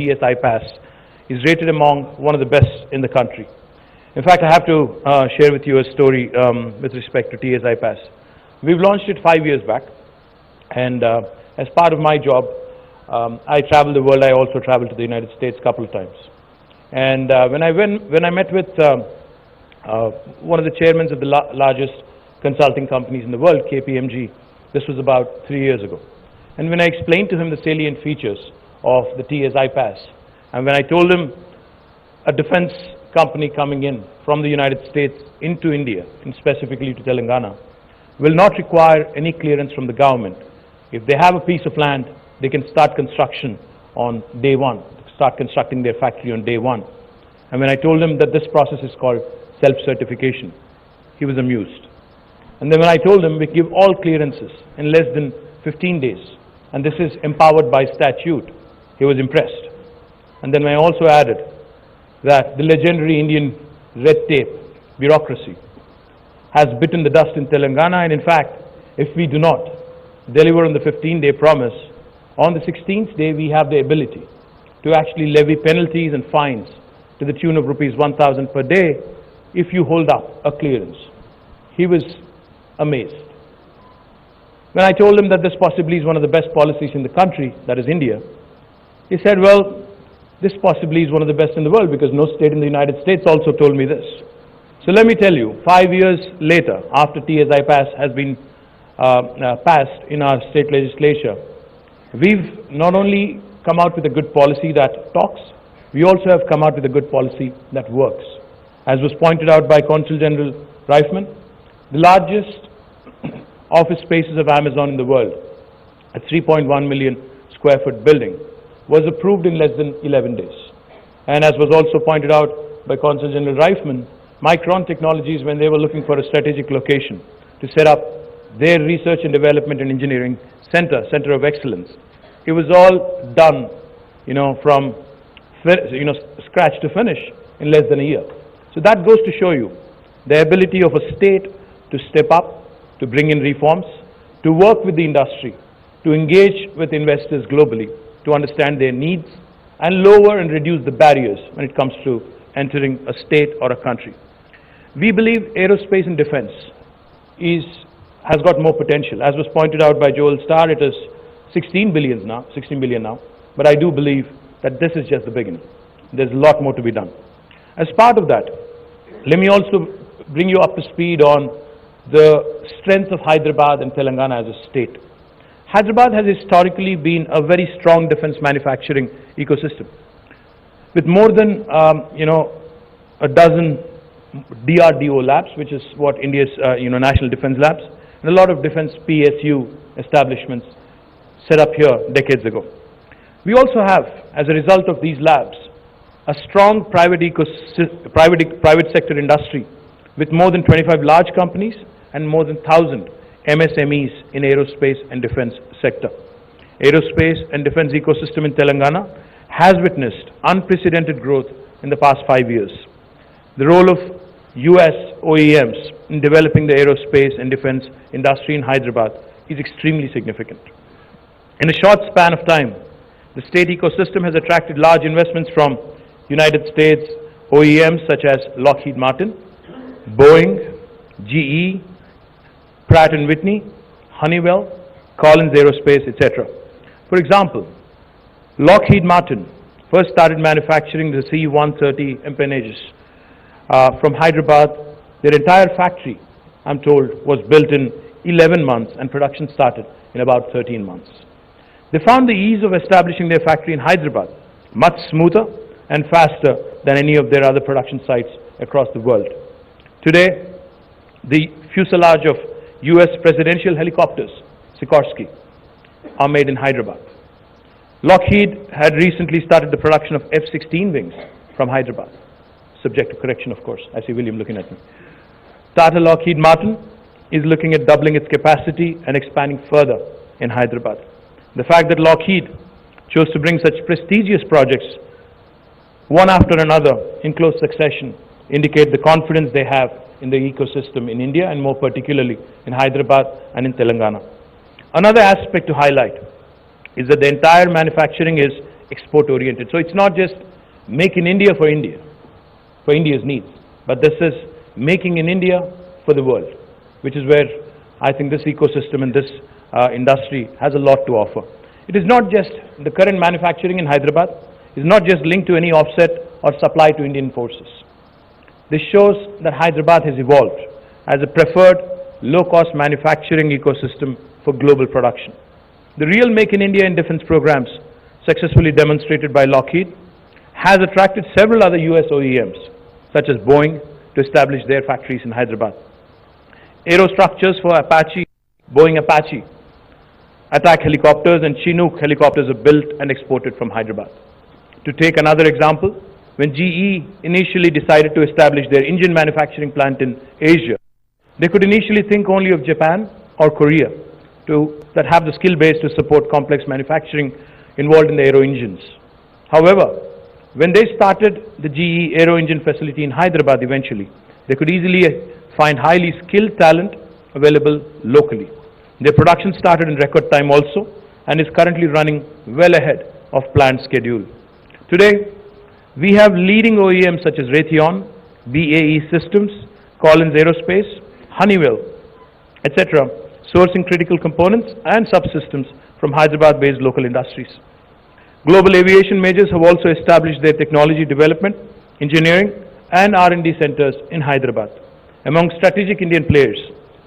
TSI Pass is rated among one of the best in the country. In fact, I have to share with you a story with respect to TSI Pass. We've launched it 5 years back, and as part of my job, I travel the world. I also traveled to the United States a couple of times. And when I met with one of the chairmen of the largest consulting companies in the world, KPMG, this was about 3 years ago. And when I explained to him the salient features of the TSI Pass, and when I told him a defense company coming in from the United States into India, and specifically to Telangana, will not require any clearance from the government. If they have a piece of land, they can start construction on day one, start constructing their factory on day one. And when I told him that this process is called self-certification, he was amused. And then when I told him we give all clearances in less than 15 days, and this is empowered by statute, he was impressed. And then I also added that the legendary Indian red tape bureaucracy has bitten the dust in Telangana, and in fact, if we do not deliver on the 15-day promise, on the 16th day we have the ability to actually levy penalties and fines to the tune of rupees 1,000 per day if you hold up a clearance. He was amazed. When I told him that this possibly is one of the best policies in the country, that is India, he said, well, this possibly is one of the best in the world because no state in the United States also told me this. So let me tell you, 5 years later, after TSI Pass has been passed in our state legislature, we've not only come out with a good policy that talks, we also have come out with a good policy that works. As was pointed out by Consul General Reifman, the largest office spaces of Amazon in the world, a 3.1 million square foot building, was approved in less than 11 days. And as was also pointed out by Consul General Reifman, Micron Technologies, when they were looking for a strategic location to set up their research and development and engineering center of excellence, it was all done, from scratch to finish in less than a year. So that goes to show you the ability of a state to step up, to bring in reforms, to work with the industry, to engage with investors globally, to understand their needs, and lower and reduce the barriers when it comes to entering a state or a country. We believe aerospace and defense has got more potential. As was pointed out by Joel Starr, it is 16 billion now, but I do believe that this is just the beginning. There's a lot more to be done. As part of that, let me also bring you up to speed on the strength of Hyderabad and Telangana as a state. Hyderabad has historically been a very strong defense manufacturing ecosystem, with more than a dozen DRDO labs, which is what India's national defense labs, and a lot of defense PSU establishments set up here decades ago. We also have, as a result of these labs, a strong private sector industry with more than 25 large companies and more than 1,000 MSMEs in aerospace and defense sector. Aerospace and defense ecosystem in Telangana has witnessed unprecedented growth in the past 5 years. The role of US OEMs in developing the aerospace and defense industry in Hyderabad is extremely significant. In a short span of time, the state ecosystem has attracted large investments from United States OEMs such as Lockheed Martin, Boeing, GE, Pratt & Whitney, Honeywell, Collins Aerospace, etc. For example, Lockheed Martin first started manufacturing the C-130 empennages from Hyderabad. Their entire factory, I'm told, was built in 11 months and production started in about 13 months. They found the ease of establishing their factory in Hyderabad much smoother and faster than any of their other production sites across the world. Today, the fuselage of US presidential helicopters, Sikorsky, are made in Hyderabad. Lockheed had recently started the production of F-16 wings from Hyderabad, subject to correction, of course. I see William looking at me. Tata Lockheed Martin is looking at doubling its capacity and expanding further in Hyderabad. The fact that Lockheed chose to bring such prestigious projects one after another in close succession indicate the confidence they have in the ecosystem in India and more particularly in Hyderabad and in Telangana. Another aspect to highlight is that the entire manufacturing is export oriented. So it's not just make in India, for India's needs, but this is making in India for the world, which is where I think this ecosystem and this industry has a lot to offer. It is not just the current manufacturing in Hyderabad, is not just linked to any offset or supply to Indian forces. This shows that Hyderabad has evolved as a preferred low-cost manufacturing ecosystem for global production. The real Make in India and defense programs successfully demonstrated by Lockheed has attracted several other US OEMs such as Boeing to establish their factories in Hyderabad. Aerostructures for Apache, Boeing Apache, attack helicopters and Chinook helicopters are built and exported from Hyderabad. To take another example, when GE initially decided to establish their engine manufacturing plant in Asia, they could initially think only of Japan or Korea that have the skill base to support complex manufacturing involved in the aero engines. However, when they started the GE aero engine facility in Hyderabad eventually, they could easily find highly skilled talent available locally. Their production started in record time also and is currently running well ahead of planned schedule. Today, we have leading OEMs such as Raytheon, BAE Systems, Collins Aerospace, Honeywell, etc., sourcing critical components and subsystems from Hyderabad-based local industries. Global aviation majors have also established their technology development, engineering, and R&D centers in Hyderabad. Among strategic Indian players,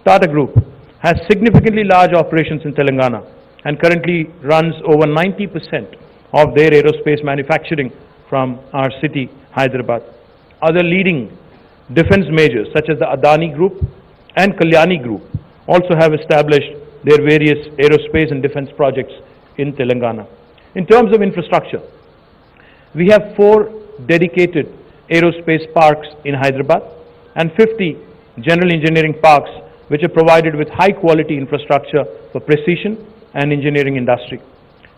Tata Group has significantly large operations in Telangana and currently runs over 90% of their aerospace manufacturing from our city, Hyderabad. Other leading defense majors such as the Adani Group and Kalyani Group also have established their various aerospace and defense projects in Telangana. In terms of infrastructure, we have 4 dedicated aerospace parks in Hyderabad and 50 general engineering parks which are provided with high quality infrastructure for precision and engineering industry.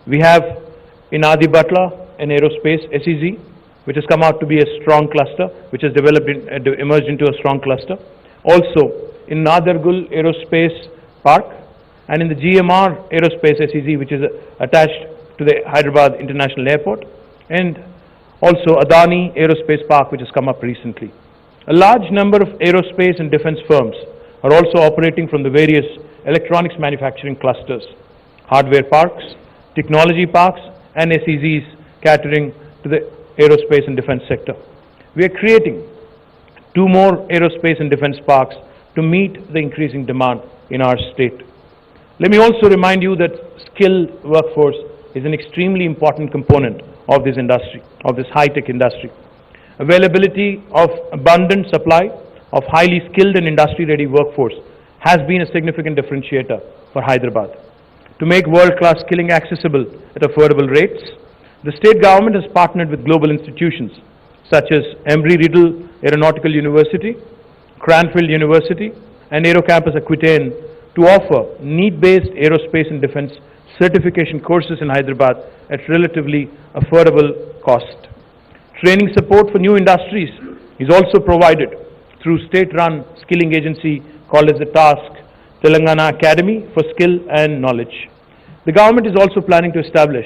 We have in Adibatla an aerospace SEZ which has come out to be a strong cluster, which has emerged into a strong cluster. Also in Nadargul Aerospace Park and in the GMR Aerospace SEZ, which is attached to the Hyderabad International Airport, and also Adani Aerospace Park, which has come up recently. A large number of aerospace and defense firms are also operating from the various electronics manufacturing clusters, hardware parks, technology parks, and SEZs catering to the aerospace and defense sector. We are creating 2 more aerospace and defense parks to meet the increasing demand in our state. Let me also remind you that skilled workforce is an extremely important component of this industry, of this high-tech industry. Availability of abundant supply of highly skilled and industry-ready workforce has been a significant differentiator for Hyderabad. To make world-class skilling accessible at affordable rates, the state government has partnered with global institutions such as Embry-Riddle Aeronautical University, Cranfield University, and Aero Campus Aquitaine to offer need-based aerospace and defense certification courses in Hyderabad at relatively affordable cost. Training support for new industries is also provided through state-run skilling agency called as the TASK, Telangana Academy for Skill and Knowledge. The government is also planning to establish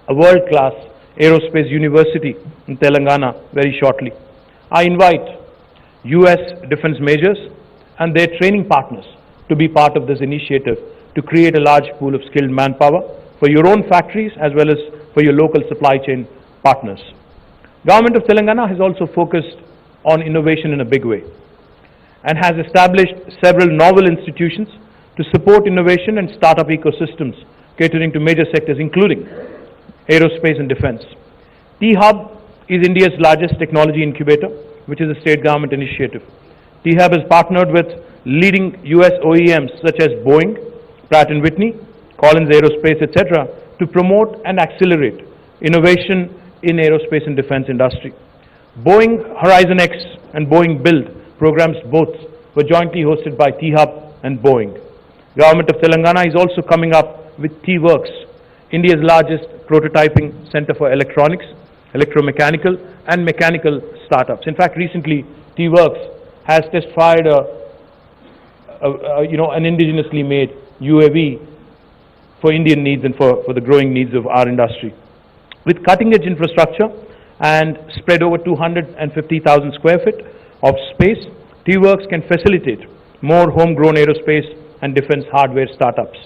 a world-class aerospace university in Telangana very shortly. I invite US defense majors and their training partners to be part of this initiative to create a large pool of skilled manpower for your own factories as well as for your local supply chain partners. Government of Telangana has also focused on innovation in a big way and has established several novel institutions to support innovation and startup ecosystems catering to major sectors including aerospace and defense. T-Hub is India's largest technology incubator, which is a state government initiative. T-Hub has partnered with leading US OEMs such as Boeing, Pratt & Whitney, Collins Aerospace, etc. to promote and accelerate innovation in aerospace and defense industry. Boeing Horizon X and Boeing Build programs both were jointly hosted by T-Hub and Boeing. Government of Telangana is also coming up with T-Works, India's largest prototyping center for electronics, electromechanical and mechanical startups. In fact, recently T-Works has test-fired an indigenously made UAV for Indian needs and for the growing needs of our industry. with cutting-edge infrastructure and spread over 250,000 square feet of space, T-Works can facilitate more homegrown aerospace and defense hardware startups.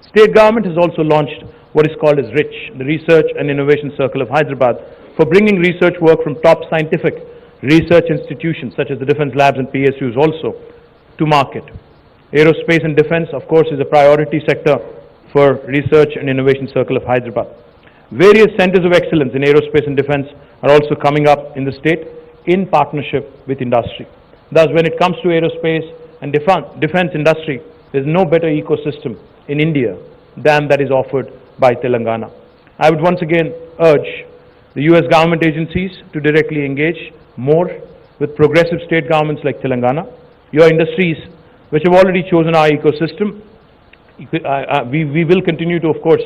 State government has also launched what is called as RICH, the Research and Innovation Circle of Hyderabad, for bringing research work from top scientific research institutions such as the defense labs and PSUs also to market. Aerospace and defense, of course, is a priority sector for Research and Innovation Circle of Hyderabad. Various centers of excellence in aerospace and defense are also coming up in the state in partnership with industry. Thus, when it comes to aerospace and defense industry, there's no better ecosystem in India than that is offered by Telangana. I would once again urge the US government agencies to directly engage more with progressive state governments like Telangana. Your industries which have already chosen our ecosystem, we will continue to, of course,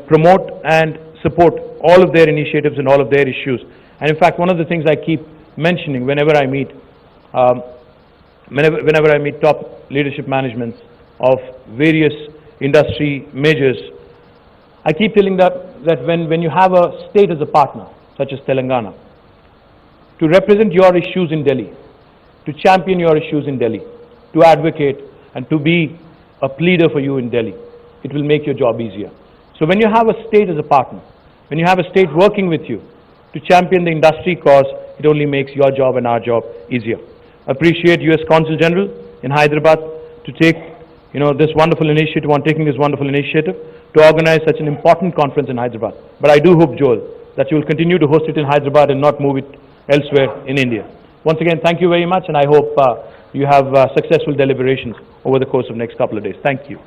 promote and support all of their initiatives and all of their issues. And in fact, one of the things I keep mentioning whenever I meet top leadership managements of various industry majors, I keep telling that when you have a state as a partner, such as Telangana, to represent your issues in Delhi, to champion your issues in Delhi, to advocate and to be a pleader for you in Delhi, it will make your job easier. So when you have a state as a partner, when you have a state working with you to champion the industry cause, it only makes your job and our job easier. Appreciate US Consul General in Hyderabad to take this wonderful initiative, taking this wonderful initiative to organize such an important conference in Hyderabad. But I do hope, Joel, that you will continue to host it in Hyderabad and not move it elsewhere in India. Once again, thank you very much, and I hope you have successful deliberations over the course of the next couple of days. Thank you.